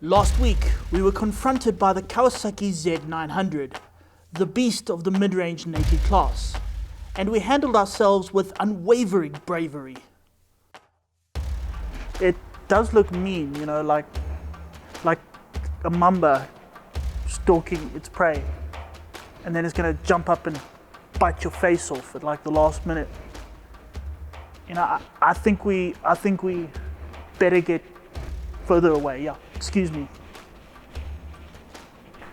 Last week, we were confronted by the Kawasaki Z H2, the beast of the mid-range naked class, and we handled ourselves with unwavering bravery. It does look mean, you know, like a mamba stalking its prey, and then it's going to jump up and bite your face off at like the last minute. You know, I think we better get further away. Yeah, excuse me.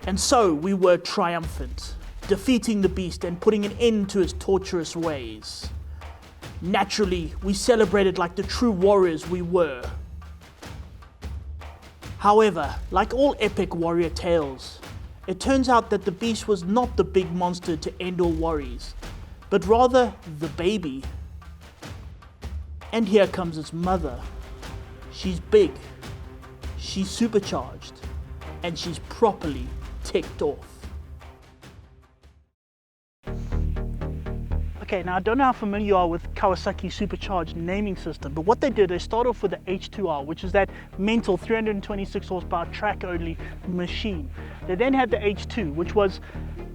And so we were triumphant, defeating the beast and putting an end to its torturous ways. Naturally, we celebrated like the true warriors we were. However, like all epic warrior tales, it turns out that the beast was not the big monster to end all worries, but rather the baby. And here comes its mother. She's big, she's supercharged, and she's properly ticked off. Okay, now I don't know how familiar you are with Kawasaki Supercharged naming system, but what they did, they started off with the H2R, which is that mental 326 horsepower track-only machine. They then had the H2, which was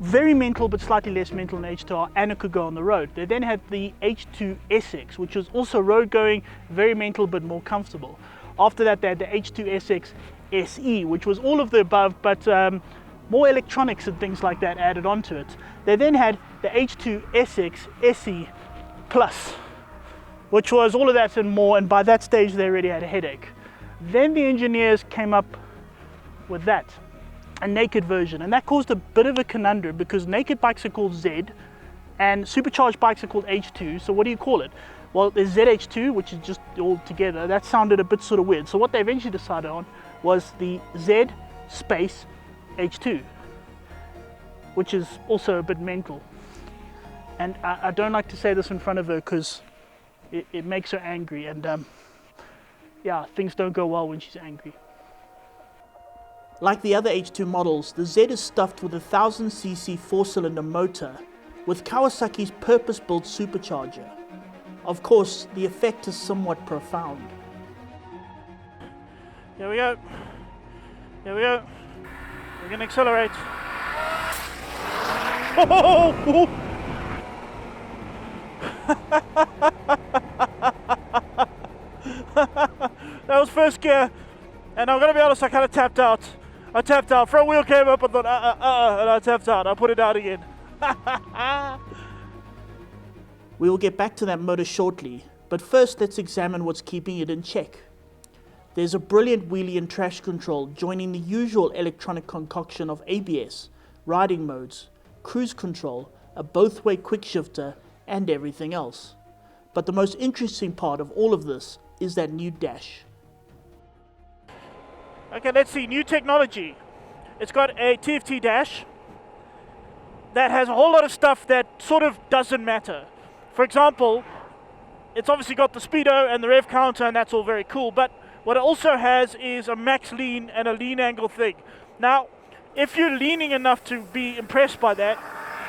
very mental but slightly less mental than H2R, and it could go on the road. They then had the H2 SX, which was also road-going, very mental but more comfortable. After that, they had the H2 SX SE, which was all of the above, but more electronics and things like that added onto it. They then had the H2 SX SE Plus, which was all of that and more, and by that stage they already had a headache. Then the engineers came up with that, a naked version, and that caused a bit of a conundrum because naked bikes are called Z and supercharged bikes are called H2, so what do you call it? Well, there's ZH2, which is just all together. That sounded a bit sort of weird. So what they eventually decided on was the Z space H2, which is also a bit mental. And I don't like to say this in front of her because it makes her angry, and yeah, things don't go well when she's angry. Like the other H2 models, the Z is stuffed with a 1000cc 4-cylinder motor with Kawasaki's purpose-built supercharger. Of course, the effect is somewhat profound. Here we go. Here we go. We're going to accelerate. Oh! That was first gear, and I'm going to be honest, I kind of tapped out. I tapped out. Front wheel came up, I thought, and I tapped out. I put it out again. We will get back to that motor shortly, but first let's examine what's keeping it in check. There's a brilliant wheelie and traction control joining the usual electronic concoction of ABS, riding modes, cruise control, a both-way quick shifter, and everything else. But the most interesting part of all of this is that new dash. Okay, let's see, new technology. It's got a TFT dash that has a whole lot of stuff that sort of doesn't matter. For example, it's obviously got the speedo and the rev counter, and that's all very cool, but what it also has is a max lean and a lean angle thing. Now, if you're leaning enough to be impressed by that,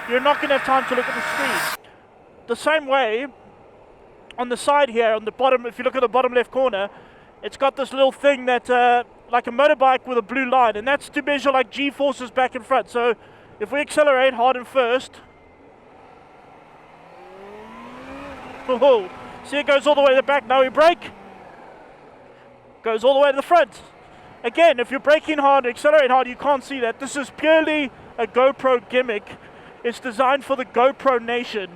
you're not going to have time to look at the screen. The same way, on the side here, on the bottom, if you look at the bottom left corner, it's got this little thing that, like a motorbike with a blue line, and that's to measure like G-forces back and front. So if we accelerate hard and first, oh, see, it goes all the way to the back. Now we brake, goes all the way to the front. Again, if you're braking hard and accelerate hard, you can't see that. This is purely a GoPro gimmick. It's designed for the GoPro nation.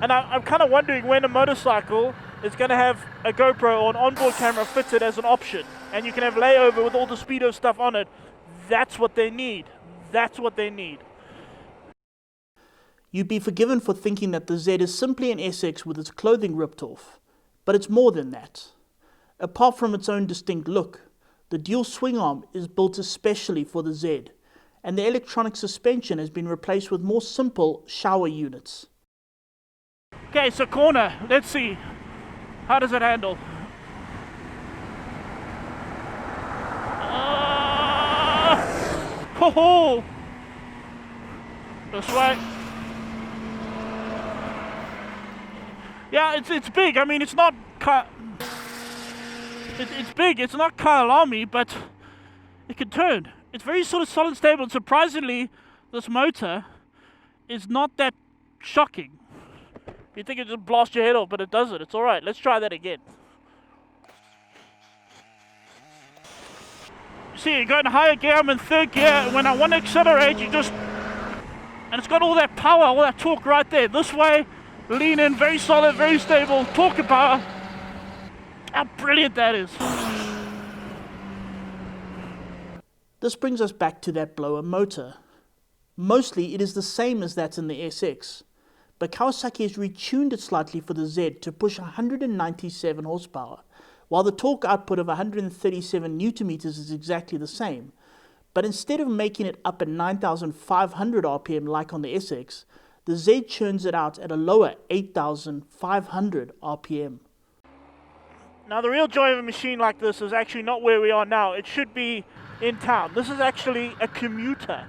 And I'm kind of wondering when a motorcycle is going to have a GoPro or an onboard camera fitted as an option, and you can have layover with all the speedo stuff on it. That's what they need. That's what they need. You'd be forgiven for thinking that the Z is simply an SX with its clothing ripped off, but it's more than that. Apart from its own distinct look, the dual swing arm is built especially for the Z, and the electronic suspension has been replaced with more simple shower units. Okay, so corner, let's see. How does it handle? Ho-ho! This way. Yeah, it's big. I mean, it's not... It's big. It's not Kyalami, but it can turn. It's very sort of solid, stable, and surprisingly, this motor is not that shocking. You think it just blasts your head off, but it doesn't. It's alright. Let's try that again. You see, you go in higher gear, I'm in third gear, and when I want to accelerate, you just... And it's got all that power, all that torque right there. This way, lean in, very solid, very stable, torque and power. How brilliant that is. This brings us back to that blower motor. Mostly it is the same as that in the SX, but Kawasaki has retuned it slightly for the Z to push 197 horsepower, while the torque output of 137 Newton meters is exactly the same. But instead of making it up at 9,500 RPM like on the SX, the Z churns it out at a lower 8,500 RPM. Now the real joy of a machine like this is actually not where we are now. It should be in town. This is actually a commuter,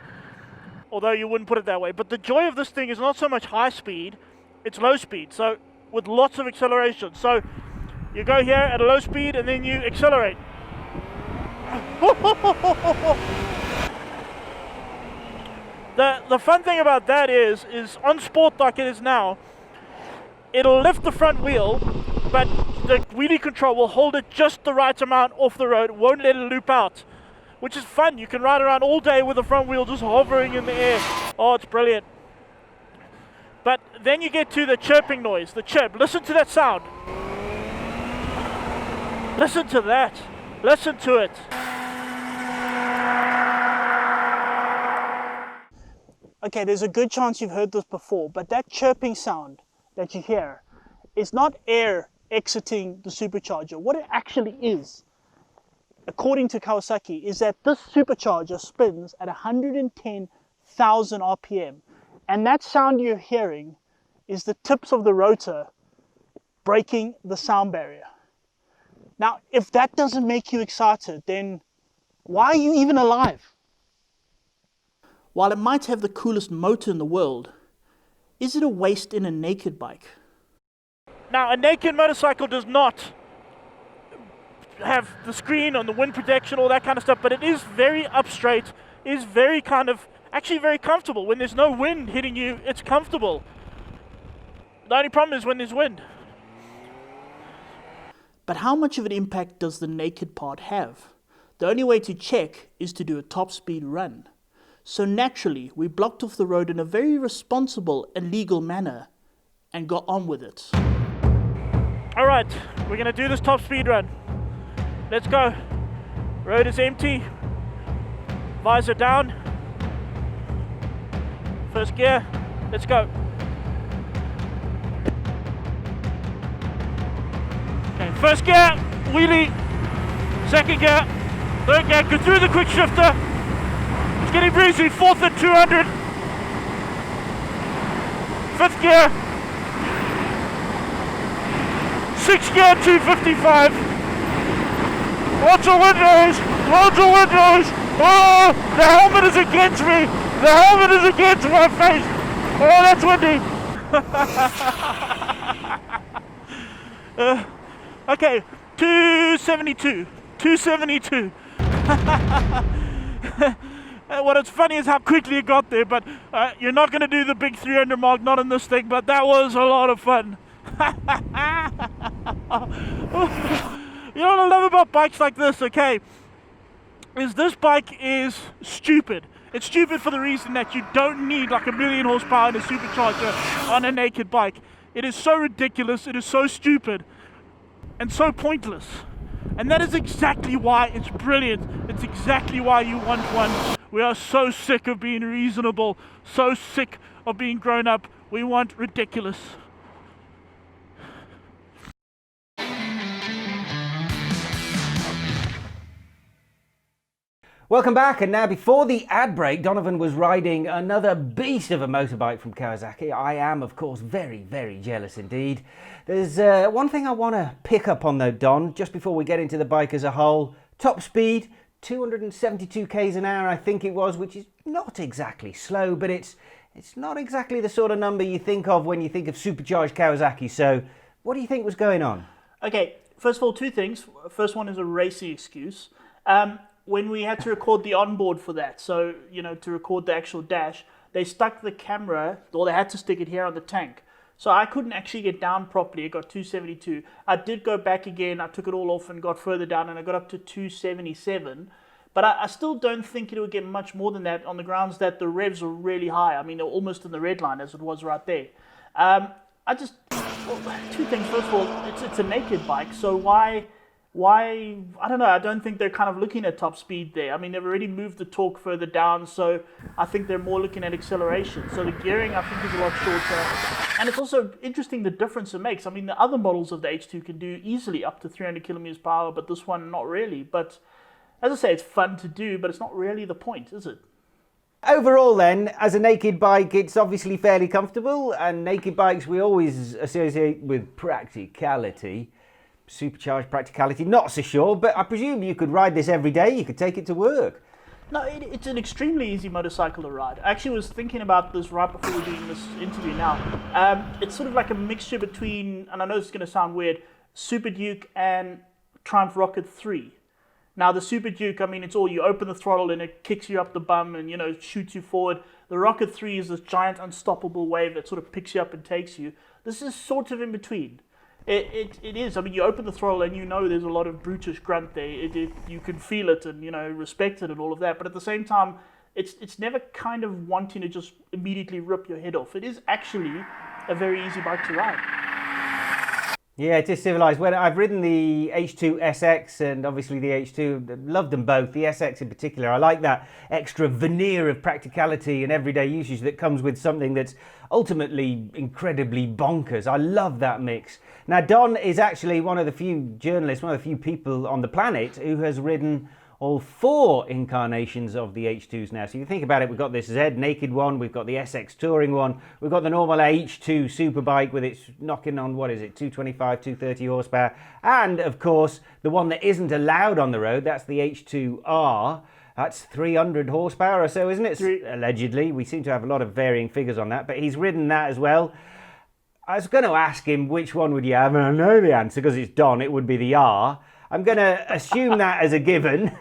although you wouldn't put it that way. But the joy of this thing is not so much high speed, it's low speed, so with lots of acceleration. So you go here at a low speed and then you accelerate. The fun thing about that is on sport like it is now, it'll lift the front wheel, but the wheelie control will hold it just the right amount off the road, won't let it loop out, which is fun. You can ride around all day with the front wheel just hovering in the air. Oh, it's brilliant. But then you get to the chirping noise, the chirp. Listen to that sound. Listen to that. Listen to it. Okay, there's a good chance you've heard this before, but that chirping sound that you hear is not air exiting the supercharger. What it actually is, according to Kawasaki, is that this supercharger spins at 110,000 RPM. And that sound you're hearing is the tips of the rotor breaking the sound barrier. Now, if that doesn't make you excited, then why are you even alive? While it might have the coolest motor in the world, is it a waste in a naked bike? Now, a naked motorcycle does not have the screen and the wind protection, all that kind of stuff, but it is very up straight, is very actually very comfortable. When there's no wind hitting you, it's comfortable. The only problem is when there's wind. But how much of an impact does the naked part have? The only way to check is to do a top speed run. So naturally, we blocked off the road in a very responsible and legal manner and got on with it. Alright, we're going to do this top speed run. Let's go. Road is empty. Visor down. First gear. Let's go. Okay, first gear, wheelie. Second gear, third gear, go through the quick shifter. It's getting breezy, fourth at 200. Fifth gear. Sixth gear, 255. Lots of windows, lots of windows. Oh, the helmet is against me. The helmet is against my face. Oh, that's windy. Okay, 272. 272. What is funny is how quickly it got there, but you're not going to do the big 300 mark, not in this thing, but that was a lot of fun. You know what I love about bikes like this, okay, is this bike is stupid. It's stupid for the reason that you don't need like 1,000,000 horsepower in a supercharger on a naked bike. It is so ridiculous, it is so stupid, and so pointless. And that is exactly why it's brilliant. It's exactly why you want one. We are so sick of being reasonable, so sick of being grown up. We want ridiculous. Welcome back, and now before the ad break, Donovan was riding another beast of a motorbike from Kawasaki. I am, of course, very, very jealous indeed. There's one thing I want to pick up on though, Don, just before we get into the bike as a whole. Top speed, 272 k's an hour I think it was, which is not exactly slow, but it's not exactly the sort of number you think of when you think of supercharged Kawasaki. So what do you think was going on? Okay, first of all, two things. First one is a racing excuse. when we had to record the onboard for that, so, you know, to record the actual dash, they stuck the camera, or they had to stick it here on the tank. So I couldn't actually get down properly. It got 272. I did go back again. I took it all off and got further down, and I got up to 277. But I still don't think it would get much more than that, on the grounds that the revs are really high. I mean, they're almost in the red line, as it was right there. Well, two things. First of all, it's a naked bike, so why, I don't know, I don't think they're kind of looking at top speed there. I mean, they've already moved the torque further down, so I think they're more looking at acceleration. So the gearing, I think, is a lot shorter. And it's also interesting the difference it makes. I mean, the other models of the H2 can do easily up to 300 kilometers per hour, but this one, not really. But as I say, it's fun to do, but it's not really the point, is it? Overall then, as a naked bike, it's obviously fairly comfortable, and naked bikes we always associate with practicality. Supercharged practicality, not so sure, but I presume you could ride this every day, you could take it to work. No, it's an extremely easy motorcycle to ride. I actually was thinking about this right before we're doing this interview now. It's sort of like a mixture between, and I know this is going to sound weird, Super Duke and Triumph Rocket 3. Now the Super Duke, I mean, it's all, you open the throttle and it kicks you up the bum and, you know, shoots you forward. The Rocket 3 is this giant unstoppable wave that sort of picks you up and takes you. This is sort of in between. It is. I mean, you open the throttle and you know there's a lot of brutish grunt there. You can feel it and, you know, respect it and all of that. But at the same time, it's never kind of wanting to just immediately rip your head off. It is actually a very easy bike to ride. Yeah, it is civilised. When I've ridden the H2 SX and obviously the H2, loved them both. The SX in particular, I like that extra veneer of practicality and everyday usage that comes with something that's ultimately incredibly bonkers. I love that mix. Now, Don is actually one of the few journalists, one of the few people on the planet who has ridden all 4 incarnations of the H2s now. So you think about it, we've got this Z naked one, we've got the SX touring one, we've got the normal H2 superbike with its knocking on, 225, 230 horsepower, and of course the one that isn't allowed on the road, that's the H2R. That's 300 horsepower or so, isn't it? Allegedly. We seem to have a lot of varying figures on that, but he's ridden that as well. I was going to ask him which one would you have, and I know the answer because it's Don, it would be the R. I'm going to assume that as a given.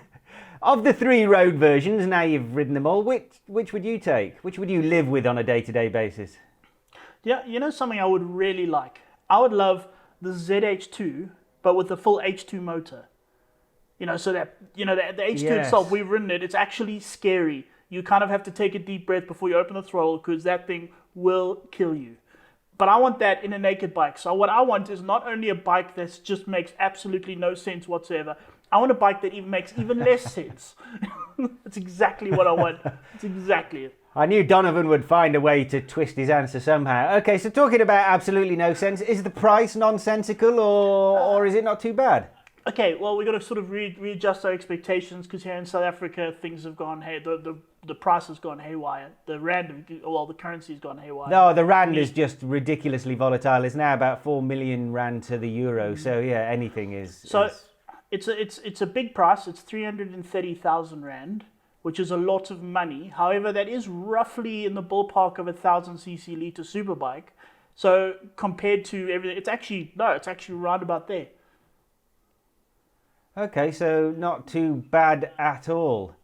Of the 3 road versions, now you've ridden them all, which would you take? Which would you live with on a day-to-day basis? Yeah, you know something I would really like? I would love the ZH2, but with the full H2 motor. You know, so that, you know, the H2 itself, we've ridden it, it's actually scary. You kind of have to take a deep breath before you open the throttle because that thing will kill you. But I want that in a naked bike. So what I want is not only a bike that just makes absolutely no sense whatsoever. I want a bike that even makes even less sense. That's exactly what I want. That's exactly it. I knew Donovan would find a way to twist his answer somehow. Okay, so talking about absolutely no sense, is the price nonsensical or is it not too bad? Okay, well, we've got to sort of readjust our expectations because here in South Africa, things have gone, the price has gone haywire. The rand, well, the currency's gone haywire. No, the rand is just ridiculously volatile. It's now about 4 million rand to the euro. So yeah, anything is. So it's a big price. It's 330,000 rand, which is a lot of money. However, that is roughly in the ballpark of a 1,000cc litre superbike. So compared to everything, it's actually right about there. Okay, so not too bad at all.